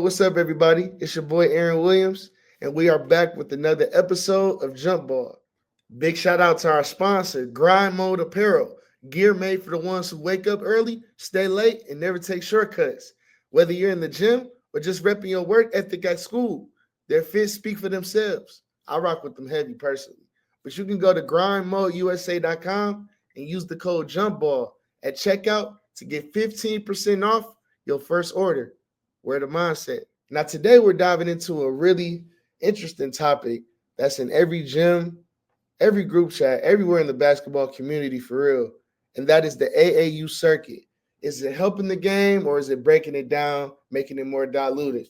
what's up, everybody? It's your boy Aaron Williams, and we are back with another episode of Jump Ball. Big shout out to our sponsor, Grind Mode Apparel, gear made for the ones who wake up early, stay late, and never take shortcuts. Whether you're in the gym or just repping your work ethic at school, their fits speak for themselves. I rock with them heavy personally. But you can go to grindmodeusa.com and use the code JUMPBALL at checkout to get 15% off your first order. Where the mindset. Now, today we're diving into a really interesting topic that's in every gym, every group chat, everywhere in the basketball community for real. And that is the AAU circuit. Is it helping the game or is it breaking it down, making it more diluted?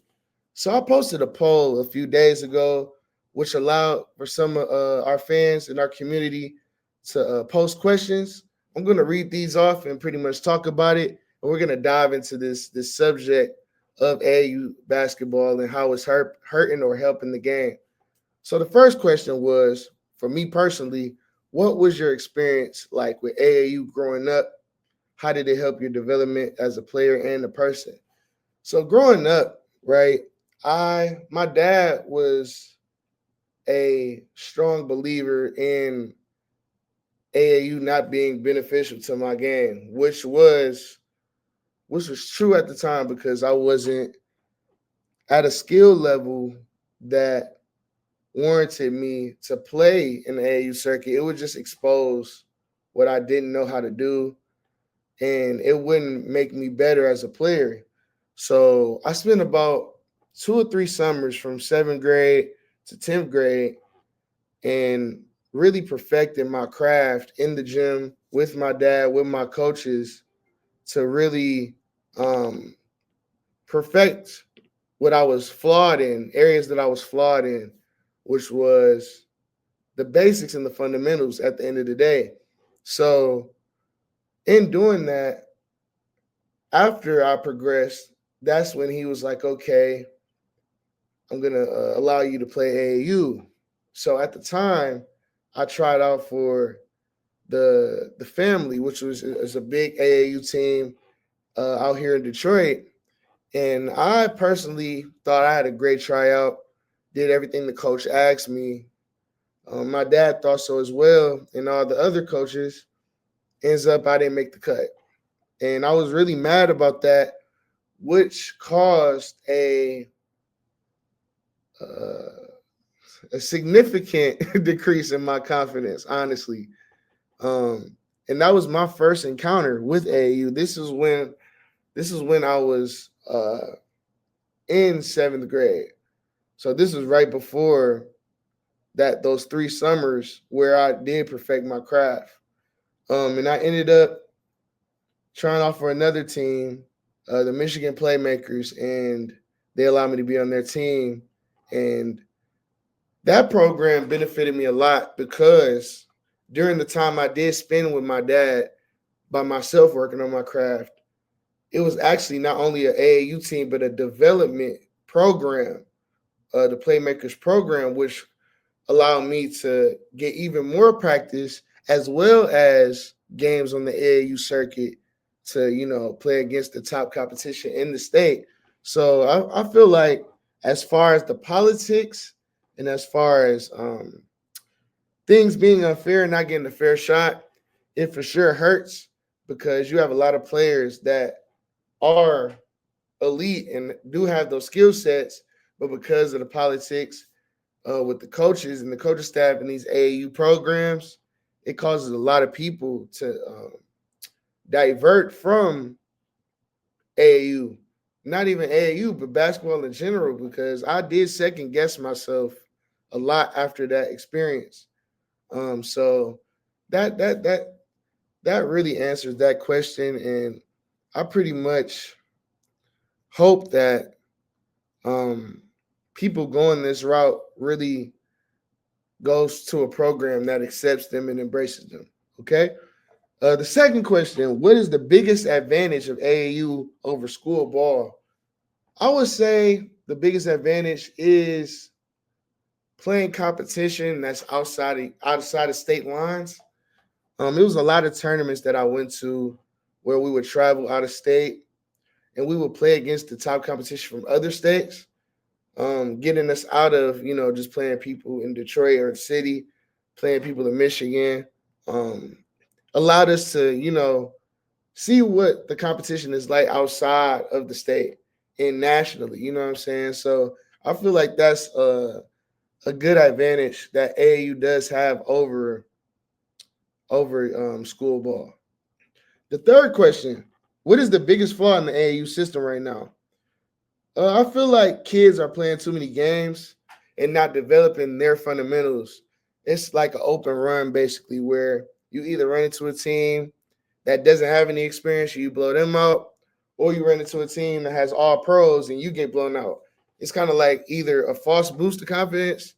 So I posted a poll a few days ago, which allowed for some of our fans in our community to post questions. I'm going to read these off and pretty much talk about it. And we're going to dive into this subject of AAU basketball and how it's hurting or helping the game. So the first question was, for me personally, what was your experience like with AAU growing up? How did it help your development as a player and a person? So growing up, right, my dad was a strong believer in AAU not being beneficial to my game, which was true at the time because I wasn't at a skill level that warranted me to play in the AAU circuit. It would just expose what I didn't know how to do, and it wouldn't make me better as a player. So I spent about 2 or 3 summers from 7th grade to 10th grade and really perfecting my craft in the gym with my dad, with my coaches to really um, perfect what I was flawed in, areas that I was flawed in, which was the basics and the fundamentals at the end of the day. So, in doing that, after I progressed, that's when he was like, okay, I'm going to allow you to play AAU. So, at the time, I tried out for the family, which is a big AAU team out here in Detroit. And I personally thought I had a great tryout, did everything the coach asked me. My dad thought so as well, and all the other coaches. Ends up, I didn't make the cut. And I was really mad about that, which caused a significant decrease in my confidence, honestly. And that was my first encounter with AAU. This is when I was in 7th grade. So this was right before those 3 summers where I did perfect my craft. And I ended up trying out for another team, the Michigan Playmakers, and they allowed me to be on their team. And that program benefited me a lot because during the time I did spend with my dad by myself working on my craft, it was actually not only an AAU team, but a development program, the Playmakers program, which allowed me to get even more practice as well as games on the AAU circuit to, play against the top competition in the state. So I feel like as far as the politics and as far as things being unfair and not getting a fair shot, it for sure hurts because you have a lot of players that are elite and do have those skill sets, but because of the politics with the coaches and the coaching staff in these AAU programs, it causes a lot of people to divert from AAU, not even AAU, but basketball in general, because I did second guess myself a lot after that experience. So that really answers that question, and I pretty much hope that um, people going this route really goes to a program that accepts them and embraces them. Okay. The second question: what is the biggest advantage of AAU over school ball? I would say the biggest advantage is playing competition that's outside of state lines. It was a lot of tournaments that I went to where we would travel out of state, and we would play against the top competition from other states, getting us out of, just playing people in Detroit or the city, playing people in Michigan, um, allowed us to, see what the competition is like outside of the state and nationally. You know what I'm saying? So I feel like that's a good advantage that AAU does have over school ball. The third question: what is the biggest flaw in the AAU system right now? I feel like kids are playing too many games and not developing their fundamentals. It's like an open run, basically, where you either run into a team that doesn't have any experience, you blow them out, or you run into a team that has all pros and you get blown out. It's kind of like either a false boost of confidence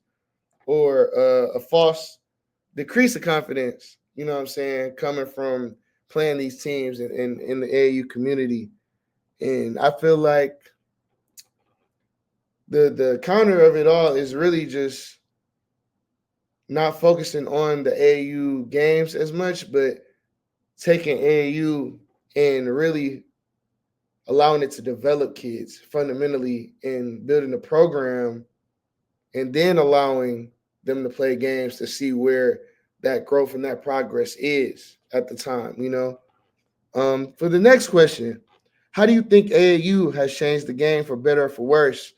or a false decrease of confidence. You know what I'm saying? Coming from playing these teams in the AAU community, and I feel like the counter of it all is really just not focusing on the AAU games as much, but taking AAU and really allowing it to develop kids fundamentally and building a program, and then allowing them to play games to see where that growth and that progress is at the time. For the next question, how do you think AAU has changed the game for better or for worse?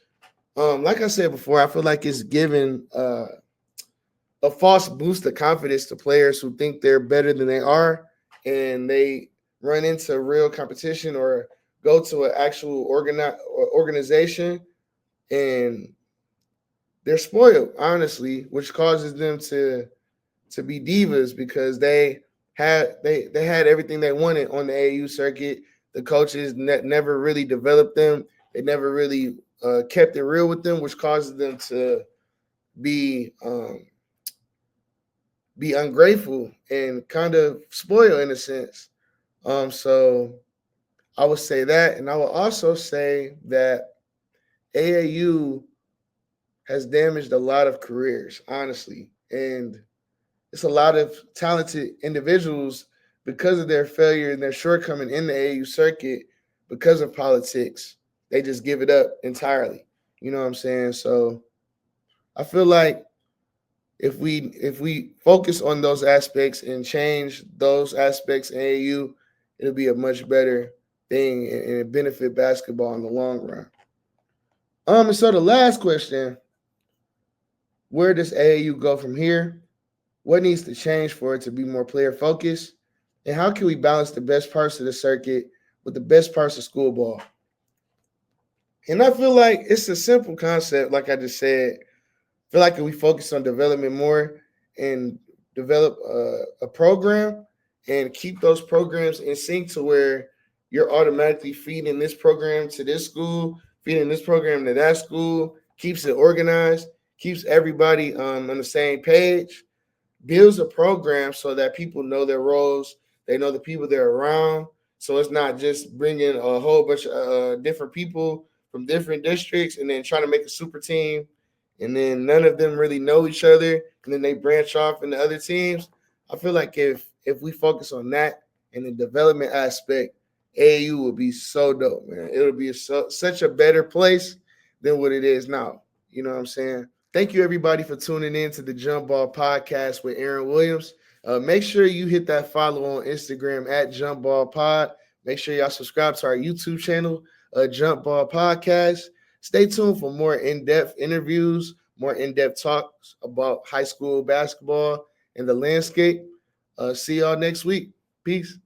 Like I said before, I feel like it's given a false boost of confidence to players who think they're better than they are, and they run into real competition or go to an actual organization, and they're spoiled, honestly, which causes them to be divas because they had everything they wanted on the AAU circuit. The coaches never really developed them. They never really kept it real with them, which causes them to be be ungrateful and kind of spoiled in a sense. So I would say that, and I would also say that AAU has damaged a lot of careers, honestly, and it's a lot of talented individuals because of their failure and their shortcoming in the AAU circuit because of politics. They just give it up entirely. You know what I'm saying? So I feel like if we focus on those aspects and change those aspects in AAU, it'll be a much better thing and it benefit basketball in the long run. And so the last question: where does AAU go from here? What needs to change for it to be more player focused? And how can we balance the best parts of the circuit with the best parts of school ball? And I feel like it's a simple concept, like I just said. I feel like if we focus on development more and develop a program and keep those programs in sync to where you're automatically feeding this program to this school, feeding this program to that school, keeps it organized, keeps everybody on the same page, builds a program so that people know their roles, they know the people they're around. So it's not just bringing a whole bunch of different people from different districts and then trying to make a super team, and then none of them really know each other, and then they branch off into other teams. I feel like if we focus on that and the development aspect, AAU will be so dope, man. It'll be such a better place than what it is now. You know what I'm saying? Thank you, everybody, for tuning in to the Jump Ball Podcast with Aaron Williams. Make sure you hit that follow on Instagram at Jump Ball Pod. Make sure y'all subscribe to our YouTube channel, Jump Ball Podcast. Stay tuned for more in-depth interviews, more in-depth talks about high school basketball and the landscape. See y'all next week. Peace.